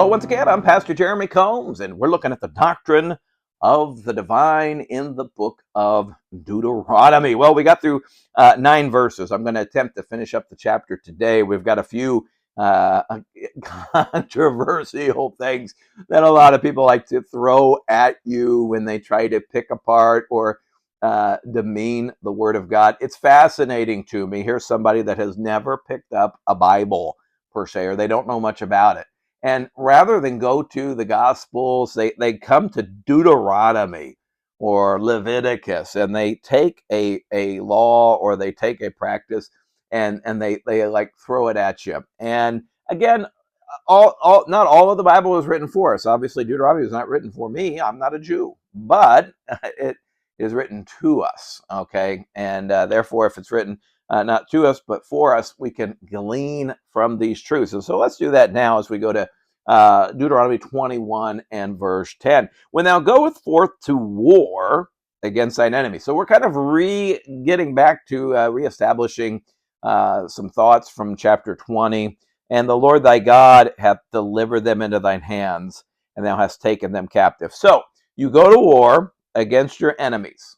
Hello, once again, I'm Pastor Jeremy Combs, and we're looking at the doctrine of the divine in the book of Deuteronomy. Well, we got through 9 verses. I'm going to attempt to finish up the chapter today. We've got a few controversial things that a lot of people like to throw at you when they try to pick apart or demean the Word of God. It's fascinating to me. Here's somebody that has never picked up a Bible, per se, or they don't know much about it. And rather than go to the Gospels, they come to Deuteronomy or Leviticus, and they take a law or they take a practice and they like throw it at you. And again, not all of the Bible is written for us. Obviously, Deuteronomy is not written for me. I'm not a Jew, but it is written to us. Okay, and therefore, if it's written not to us, but for us, we can glean from these truths. And so let's do that now as we go to Deuteronomy 21 and verse 10. When thou goest forth to war against thine enemy. So we're kind of getting back to reestablishing some thoughts from chapter 20. And the Lord thy God hath delivered them into thine hands, and thou hast taken them captive. So you go to war against your enemies.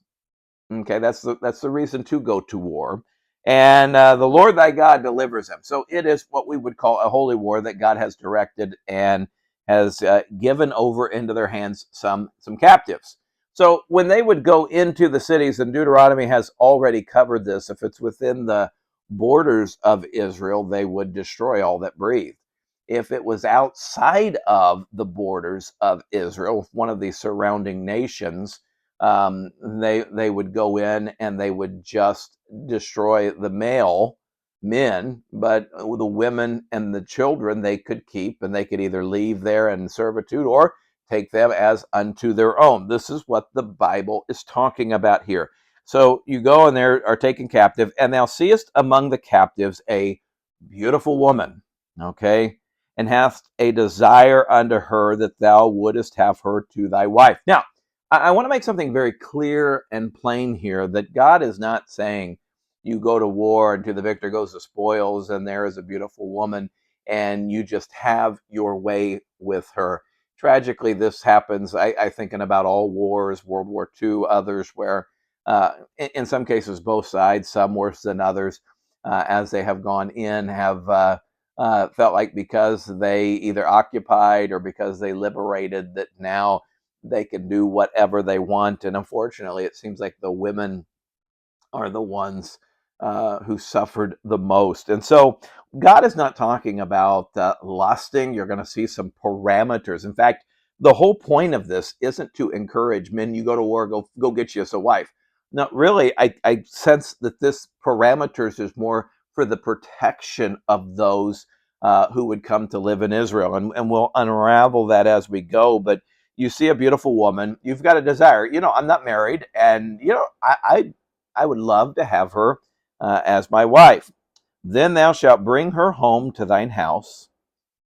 Okay, that's the reason to go to war. And the Lord thy God delivers them. So it is what we would call a holy war that God has directed and has given over into their hands some captives. So when they would go into the cities, and Deuteronomy has already covered this, if it's within the borders of Israel, they would destroy all that breathed. If it was outside of the borders of Israel, one of the surrounding nations, they would go in and they would just destroy the male men, but the women and the children they could keep, and they could either leave there in servitude or take them as unto their own. This is what the Bible is talking about here. So you go and they are taken captive, and thou seest among the captives a beautiful woman, okay, and hast a desire unto her, that thou wouldest have her to thy wife. Now, I want to make something very clear and plain here, that God is not saying you go to war and to the victor goes the spoils, and there is a beautiful woman and you just have your way with her. Tragically, this happens, I think, in about all wars, World War II, others, where in some cases both sides, some worse than others, as they have gone in, have felt like because they either occupied or because they liberated, that now they can do whatever they want. And unfortunately, it seems like the women are the ones who suffered the most. And so God is not talking about lusting. You're going to see some parameters. In fact, the whole point of this isn't to encourage men, you go to war, go get you a wife. No, really, I sense that this parameters is more for the protection of those who would come to live in Israel. And we'll unravel that as we go. But you see a beautiful woman, you've got a desire. I'm not married, and I would love to have her as my wife. Then thou shalt bring her home to thine house,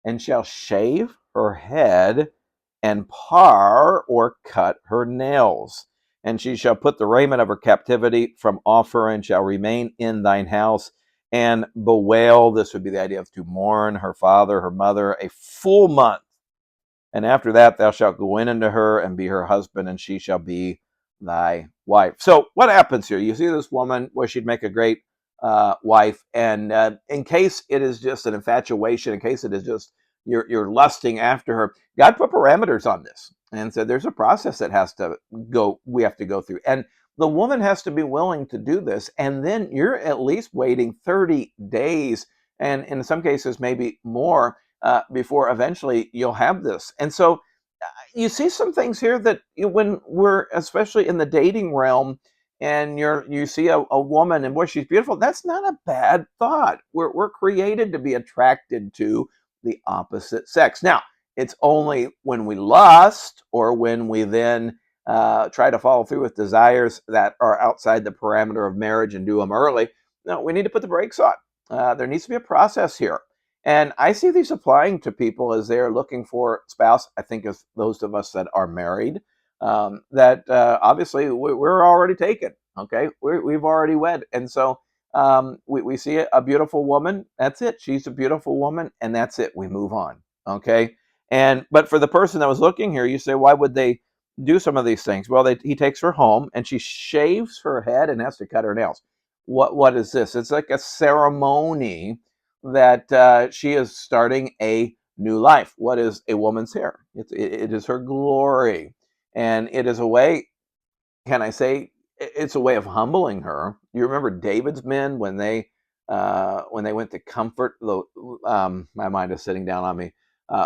and shalt shave her head, and par or cut her nails. And she shall put the raiment of her captivity from off her, and shall remain in thine house, and bewail. This would be the idea of to mourn her father, her mother, a full month. And after that, thou shalt go in unto her and be her husband, and she shall be thy wife. So what happens here? You see this woman, well, she'd make a great wife. And in case it is just an infatuation, in case it is just you're lusting after her, God put parameters on this and said there's a process that we have to go through. And the woman has to be willing to do this. And then you're at least waiting 30 days, and in some cases, maybe more, before eventually you'll have this. And so you see some things here that when we're, especially in the dating realm, and you see a woman and boy, she's beautiful, that's not a bad thought. We're created to be attracted to the opposite sex. Now, it's only when we lust, or when we then try to follow through with desires that are outside the parameter of marriage and do them early. No, we need to put the brakes on. There needs to be a process here. And I see these applying to people as they're looking for a spouse. I think of those of us that are married, that obviously we're already taken. Okay, we've already wed. And so we see a beautiful woman. That's it. She's a beautiful woman, and that's it. We move on. Okay. But for the person that was looking here, you say, why would they do some of these things? Well, he takes her home and she shaves her head and has to cut her nails. What is this? It's like a ceremony that she is starting a new life. What is a woman's hair? It is her glory, and it is a way. Can I say it's a way of humbling her? You remember David's men when they went to comfort the my mind is sitting down on me.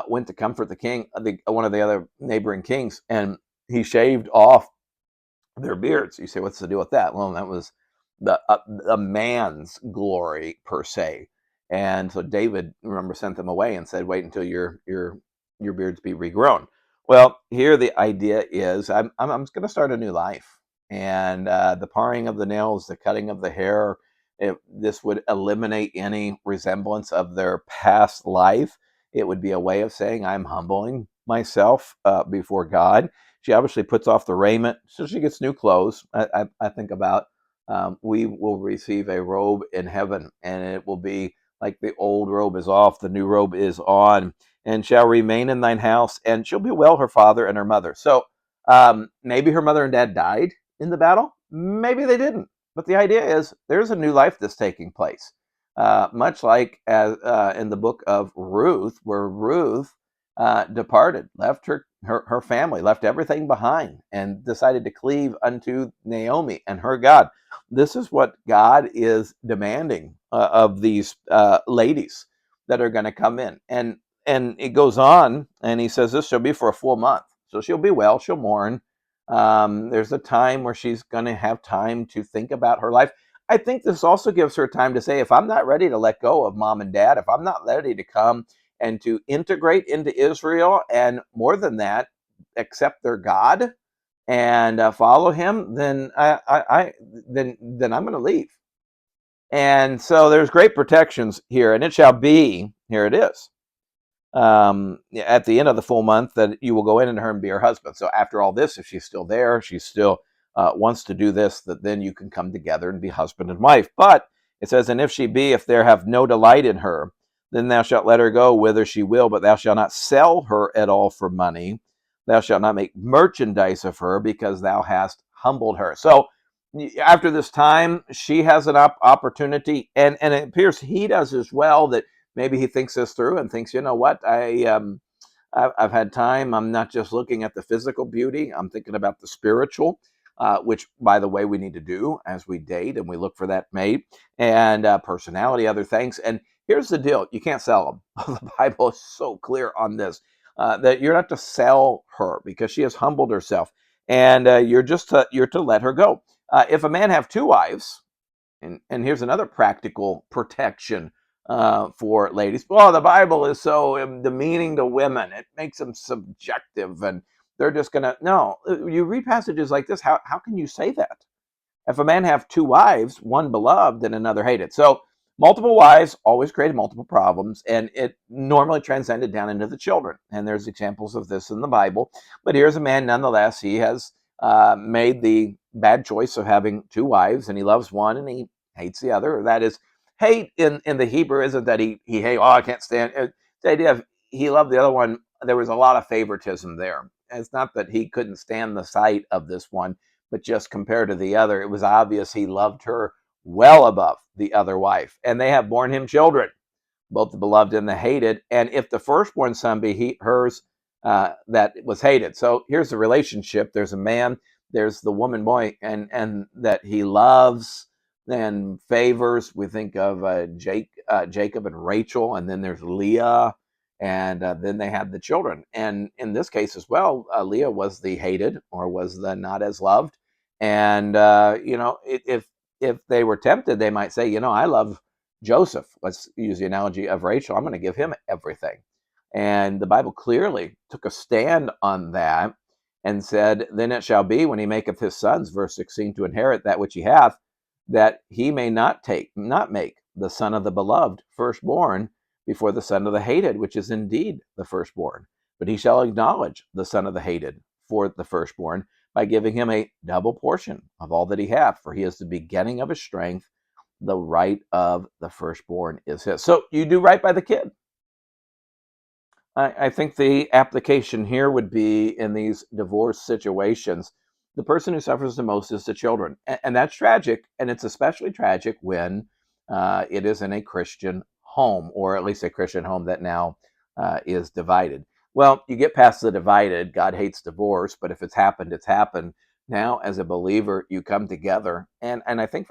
Went to comfort the king, one of the other neighboring kings, and he shaved off their beards. You say, what's the deal with that? Well, that was the man's glory per se. And so David, remember, sent them away and said, wait until your beards be regrown. Well, here the idea is I'm going to start a new life, and the paring of the nails, the cutting of the hair, this would eliminate any resemblance of their past life. It would be a way of saying I'm humbling myself before God. She obviously puts off the raiment, so she gets new clothes. I think about we will receive a robe in heaven, and it will be like the old robe is off, the new robe is on, and shall remain in thine house, and she'll be well her father and her mother. So maybe her mother and dad died in the battle. Maybe they didn't. But the idea is there's a new life that's taking place. Much like as in the book of Ruth, where Ruth departed, left her family, left everything behind, and decided to cleave unto Naomi and her God. This is what God is demanding of these ladies that are going to come in. And it goes on, and he says, this shall be for a full month. So she'll be well, she'll mourn. There's a time where she's going to have time to think about her life. I think this also gives her time to say, if I'm not ready to let go of mom and dad, if I'm not ready to come and to integrate into Israel, and more than that, accept their God and follow Him, then then I'm going to leave. And so there's great protections here, and it shall be, here it is, at the end of the full month, that you will go in and her and be her husband. So after all this, if she's still there, she still wants to do this, that then you can come together and be husband and wife. But it says, and if she be, if there have no delight in her, then thou shalt let her go whither she will, but thou shalt not sell her at all for money. Thou shalt not make merchandise of her, because thou hast humbled her. So after this time, she has an opportunity, and it appears he does as well, that maybe he thinks this through and thinks, you know what, I've had time. I'm not just looking at the physical beauty. I'm thinking about the spiritual, which, by the way, we need to do as we date and we look for that mate, and personality, other things. And here's the deal: you can't sell them. The Bible is so clear on this, that you're not to sell her, because she has humbled herself, and you're to let her go. If a man have two wives, and here's another practical protection for ladies. Well, the Bible is so demeaning to women; it makes them subjective, and they're just gonna no. You read passages like this. How can you say that? If a man have two wives, one beloved and another hated. So multiple wives always created multiple problems, and it normally transcended down into the children. And there's examples of this in the Bible. But here's a man, nonetheless, he has made the bad choice of having two wives, and he loves one and he hates the other. That is, hate in the Hebrew isn't that he hate, oh, I can't stand it. The idea of he loved the other one, there was a lot of favoritism there. It's not that he couldn't stand the sight of this one, but just compared to the other, it was obvious he loved her well above the other wife. And they have borne him children, both the beloved and the hated. And if the firstborn son be hers, that was hated. So here's the relationship: there's a man, there's the woman, boy, and that he loves and favors. We think of Jacob and Rachel, and then there's Leah, and then they had the children. And in this case as well, Leah was the hated, or was the not as loved. And if they were tempted, they might say, I love Joseph. Let's use the analogy of Rachel. I'm going to give him everything. And the Bible clearly took a stand on that and said, then it shall be, when he maketh his sons, verse 16, to inherit that which he hath, that he may not make the son of the beloved firstborn before the son of the hated, which is indeed the firstborn. But he shall acknowledge the son of the hated for the firstborn, by giving him a double portion of all that he hath, for he is the beginning of his strength. The right of the firstborn is his. So you do right by the kid. I think the application here would be in these divorce situations. The person who suffers the most is the children. And that's tragic. And it's especially tragic when it is in a Christian home, or at least a Christian home that now is divided. Well, you get past the divided. God hates divorce, but if it's happened, it's happened. Now, as a believer, you come together. And I think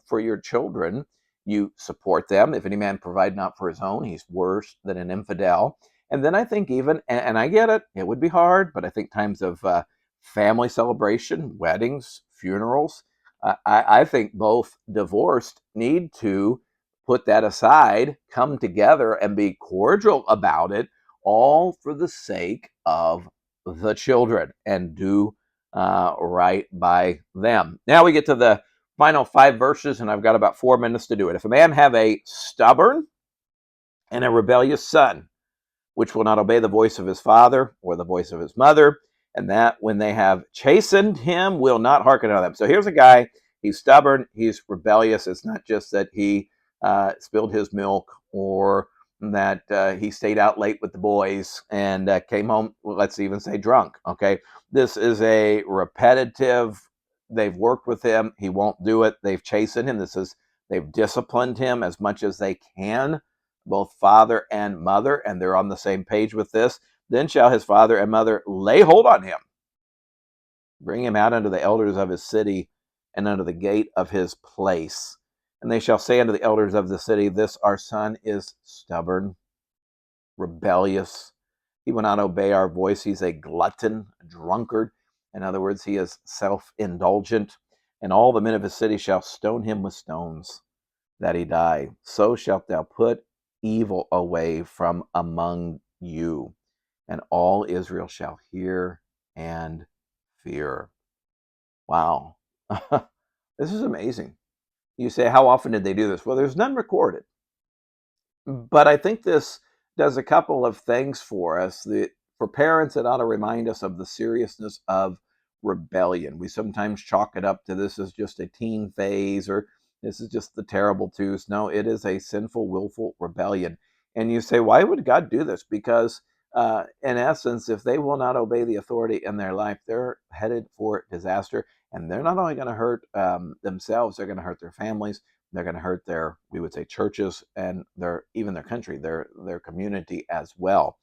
for your children, you support them. If any man provide not for his own, he's worse than an infidel. And then I think even, and I get it, it would be hard, but I think times of family celebration, weddings, funerals, I think both divorced need to put that aside, come together and be cordial about it, all for the sake of the children, and do right by them. Now we get to the final 5 verses, and I've got about 4 minutes to do it. If a man have a stubborn and a rebellious son, which will not obey the voice of his father or the voice of his mother, and that when they have chastened him will not hearken unto them. So here's a guy, he's stubborn, he's rebellious. It's not just that he spilled his milk, or that he stayed out late with the boys and came home, well, let's even say drunk. Okay, this is a repetitive, they've worked with him, he won't do it, they've chastened him, they've disciplined him as much as they can, both father and mother, and they're on the same page with this. Then shall his father and mother lay hold on him, bring him out unto the elders of his city, and unto the gate of his place. And they shall say unto the elders of the city, this our son is stubborn, rebellious. He will not obey our voice. He's a glutton, a drunkard. In other words, he is self-indulgent. And all the men of his city shall stone him with stones, that he die. So shalt thou put evil away from among you, and all Israel shall hear and fear. Wow. This is amazing. You say, how often did they do this? Well, there's none recorded. But I think this does a couple of things for us. For parents, it ought to remind us of the seriousness of rebellion. We sometimes chalk it up to this is just a teen phase, or this is just the terrible twos. No, it is a sinful, willful rebellion. And you say, why would God do this? Because in essence, if they will not obey the authority in their life, they're headed for disaster. And they're not only going to hurt themselves, they're going to hurt their families, they're going to hurt their, we would say, churches, and even their country, their community as well.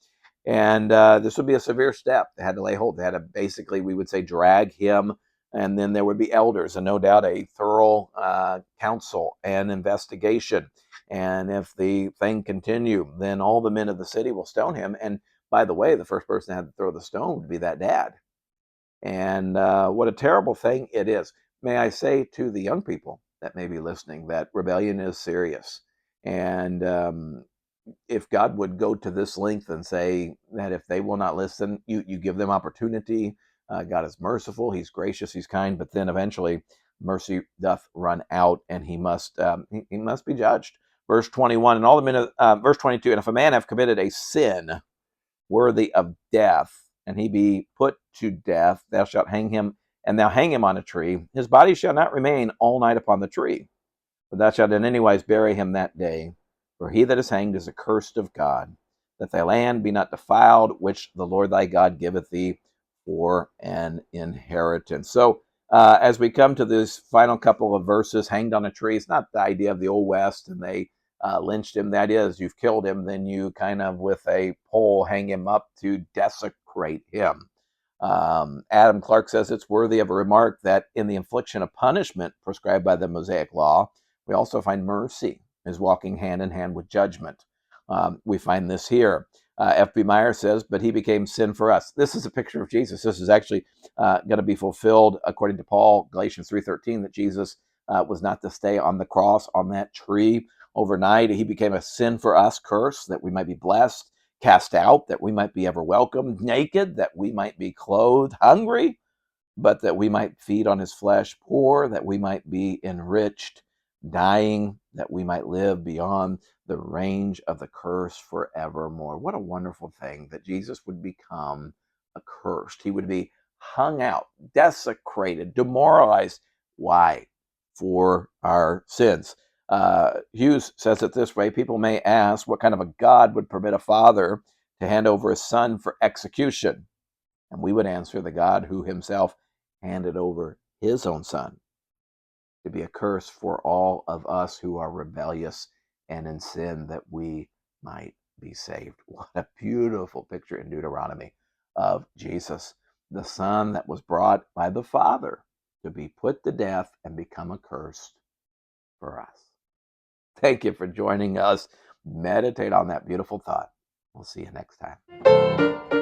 And this would be a severe step. They had to lay hold. They had to basically, we would say, drag him, and then there would be elders, and no doubt a thorough counsel and investigation. And if the thing continue, then all the men of the city will stone him. And by the way, the first person that had to throw the stone would be that dad. And what a terrible thing it is. May I say to the young people that may be listening that rebellion is serious. And if God would go to this length and say that if they will not listen, you give them opportunity. God is merciful, he's gracious, he's kind, but then eventually mercy doth run out, and he must be judged. Verse 21, and all the men of, verse 22, and if a man have committed a sin worthy of death, and he be put to death, thou shalt hang him, and thou hang him on a tree. His body shall not remain all night upon the tree, but thou shalt in any wise bury him that day. For he that is hanged is accursed of God, that thy land be not defiled, which the Lord thy God giveth thee for an inheritance. So as we come to this final couple of verses, hanged on a tree, it's not the idea of the Old West and they lynched him. The idea is you've killed him, then you kind of with a pole hang him up to desecrate him. Adam Clark says it's worthy of a remark that in the infliction of punishment prescribed by the Mosaic law, we also find mercy is walking hand in hand with judgment. We find this here. F.B. Meyer says, but he became sin for us. This is a picture of Jesus. This is actually going to be fulfilled according to Paul, Galatians 3:13, that Jesus was not to stay on the cross, on that tree overnight. He became a sin for us, cursed, that we might be blessed, cast out, that we might be ever welcomed, naked, that we might be clothed, hungry, but that we might feed on his flesh, poor, that we might be enriched, dying, that we might live beyond the range of the curse forevermore. What a wonderful thing that Jesus would become accursed. He would be hung out, desecrated, demoralized. Why? For our sins. Hughes says it this way: people may ask what kind of a God would permit a father to hand over his son for execution. And we would answer the God who himself handed over his own son to be a curse for all of us who are rebellious and in sin, that we might be saved. What a beautiful picture in Deuteronomy of Jesus, the Son that was brought by the Father to be put to death and become a curse for us. Thank you for joining us. Meditate on that beautiful thought. We'll see you next time.